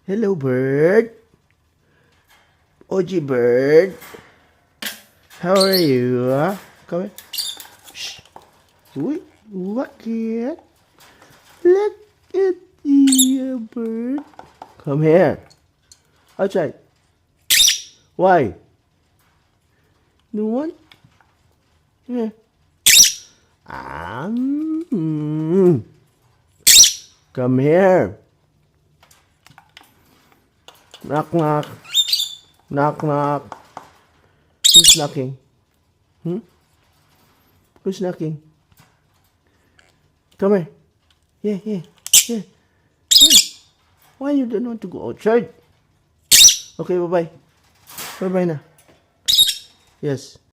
Hello, bird. OG bird. How are you? Come here. Shh. Wait, what kid? Look at the bird. Come here. Outside. Why? No one? Here. Come here. Knock, knock. Knock, knock. Who's knocking? Who's knocking? Come here. Yeah, yeah, yeah. Why you don't want to go outside? Okay, bye-bye. Bye-bye na. Yes.